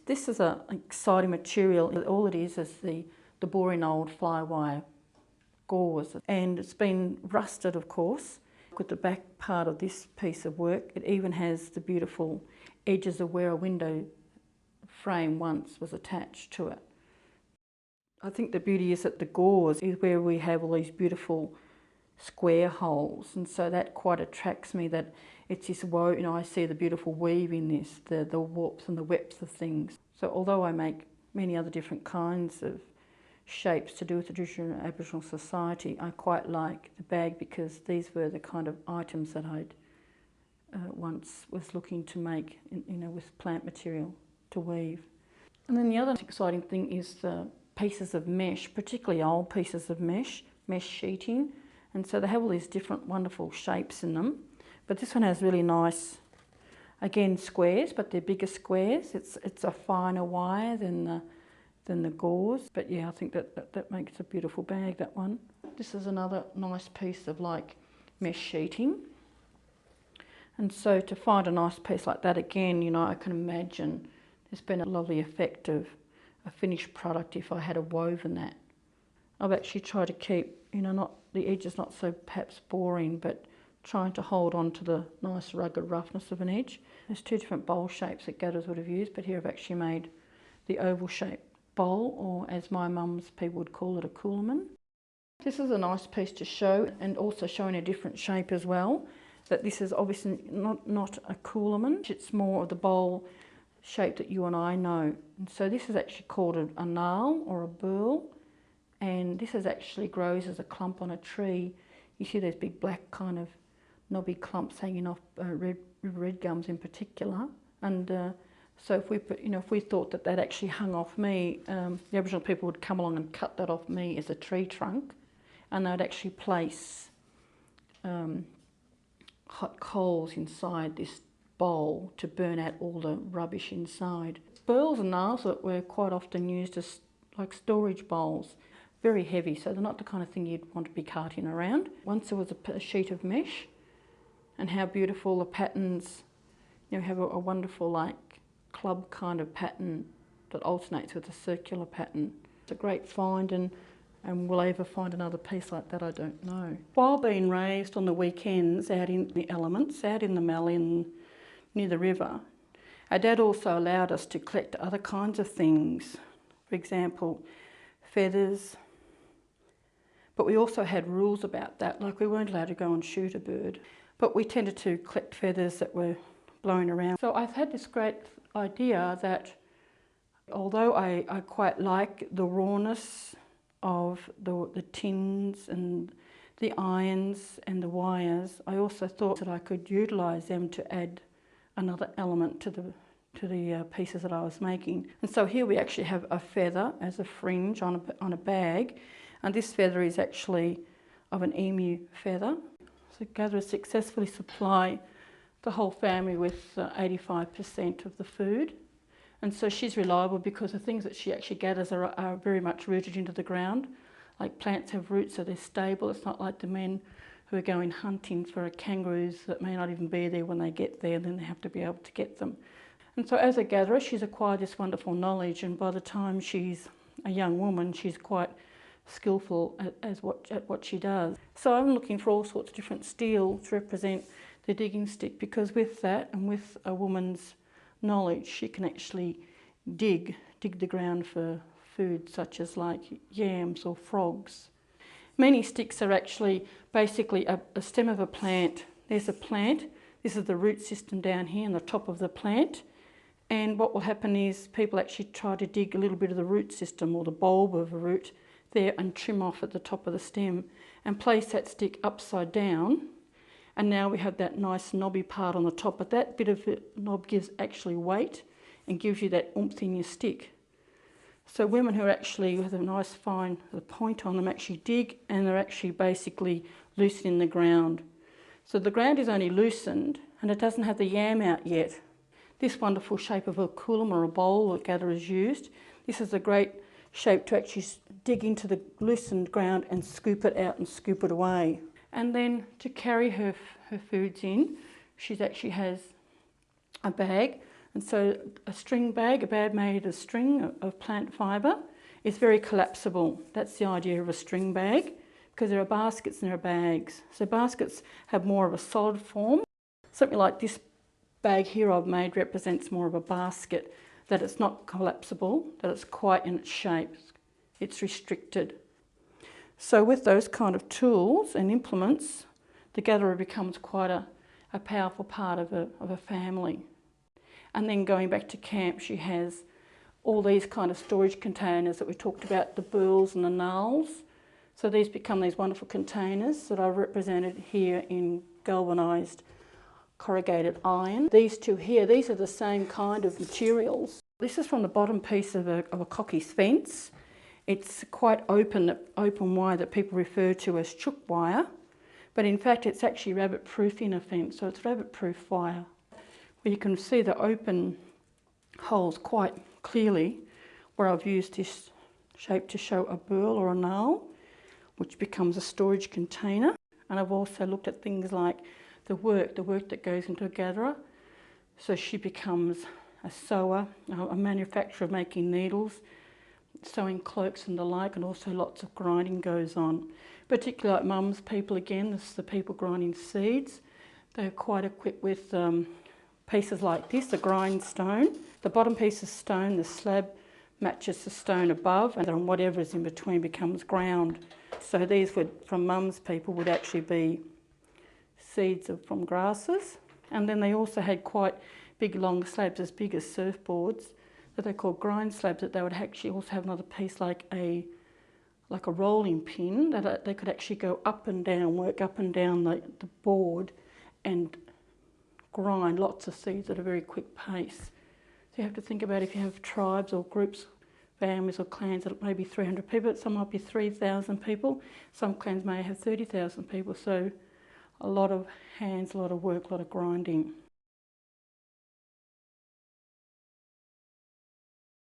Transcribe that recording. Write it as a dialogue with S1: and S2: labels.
S1: This is an exciting material. All it is the boring old fly wire gauze, and it's been rusted, of course. With the back part of this piece of work, it even has the beautiful edges of where a window frame once was attached to it. I think the beauty is that the gauze is where we have all these beautiful square holes, and so that quite attracts me, that it's this woven, I see the beautiful weave in this, the warps and the webs of things. So although I make many other different kinds of shapes to do with the traditional Aboriginal society, I quite like the bag because these were the kind of items that I'd once was looking to make, with plant material to weave. And then the other exciting thing is the pieces of mesh, particularly old pieces of mesh sheeting. And so they have all these different wonderful shapes in them. But this one has really nice, again, squares, but they're bigger squares. It's a finer wire than the gauze. But yeah, I think that makes a beautiful bag, that one. This is another nice piece of like mesh sheeting. And so to find a nice piece like that, again, I can imagine there's been a lovely effect of a finished product if I had woven that. I've actually tried to keep, not the edges not so perhaps boring, but trying to hold on to the nice rugged roughness of an edge. There's two different bowl shapes that gatherers would have used, but here I've actually made the oval shaped bowl, or as my mum's people would call it, a coolamon. This is a nice piece to show, and also showing a different shape as well, that this is obviously not a coolamon, it's more of the bowl shape that you and I know. And so this is actually called a nal or a burl, and this actually grows as a clump on a tree. You see those big black kind of knobby clumps hanging off red gums in particular. And so if we thought that actually hung off me, the Aboriginal people would come along and cut that off me as a tree trunk, and they'd actually place hot coals inside this bowl to burn out all the rubbish inside. Burls and nals were quite often used as like storage bowls. Very heavy, so they're not the kind of thing you'd want to be carting around. Once there was a sheet of mesh, and how beautiful the patterns, have a wonderful like club kind of pattern that alternates with a circular pattern. It's a great find, and will I ever find another piece like that, I don't know. While being raised on the weekends out in the elements, out in the Malin near the river, our dad also allowed us to collect other kinds of things. For example, feathers. But we also had rules about that, like we weren't allowed to go and shoot a bird. But we tended to collect feathers that were blowing around. So I've had this great idea that although I quite like the rawness of the tins and the irons and the wires, I also thought that I could utilise them to add another element to the pieces that I was making. And so here we actually have a feather as a fringe on a bag, and this feather is actually of an emu feather. So gatherers successfully supply the whole family with 85% of the food. And so she's reliable because the things that she actually gathers are very much rooted into the ground. Like plants have roots, so they're stable. It's not like the men who are going hunting for kangaroos that may not even be there when they get there, and then they have to be able to get them. And so as a gatherer, she's acquired this wonderful knowledge, and by the time she's a young woman, she's quite skillful at what she does. So I'm looking for all sorts of different steel to represent the digging stick, because with that and with a woman's knowledge, she can actually dig the ground for food such as like yams or frogs. Many sticks are actually basically a stem of a plant. There's a plant. This is the root system down here on the top of the plant. And what will happen is people actually try to dig a little bit of the root system or the bulb of a root there and trim off at the top of the stem and place that stick upside down. And now we have that nice knobby part on the top, but that bit of knob gives actually weight and gives you that oomph in your stick. So women who are actually with a nice fine point on them actually dig, and they're actually basically loosening the ground. So the ground is only loosened and it doesn't have the yam out yet. This wonderful shape of a coolamon or a bowl that gatherers used, this is a great shape to actually dig into the loosened ground and scoop it out and scoop it away. And then to carry her foods in, she actually has a bag, And so a string bag, a bag made of string of plant fibre, is very collapsible. That's the idea of a string bag, because there are baskets and there are bags. So baskets have more of a solid form. Something like this bag here I've made represents more of a basket, that it's not collapsible, that it's quite in its shape. It's restricted. So with those kind of tools and implements, the gatherer becomes quite a powerful part of a family. And then going back to camp, she has all these kind of storage containers that we talked about, the burls and the nulls. So these become these wonderful containers that are represented here in galvanised corrugated iron. These two here, these are the same kind of materials. This is from the bottom piece of a cocky's fence. It's quite open wire that people refer to as chook wire, but in fact it's actually rabbit-proof in a fence, so it's rabbit-proof wire. Where you can see the open holes quite clearly, where I've used this shape to show a burl or a null, which becomes a storage container. And I've also looked at things like the work that goes into a gatherer. So she becomes a sewer, a manufacturer of making needles, sewing cloaks and the like, and also lots of grinding goes on. Particularly like mum's people, again, this is the people grinding seeds. They're quite equipped with pieces like this, a grindstone. The bottom piece is stone, the slab matches the stone above, and then whatever is in between becomes ground. So these would, from mum's people, would actually be seeds from grasses. And then they also had quite big long slabs, as big as surfboards, that they called grind slabs, that they would actually also have another piece like a rolling pin, that they could actually go up and down, work up and down the board and grind lots of seeds at a very quick pace. So you have to think about if you have tribes or groups, families or clans that may be 300 people, some might be 3,000 people, some clans may have 30,000 people, so a lot of hands, a lot of work, a lot of grinding.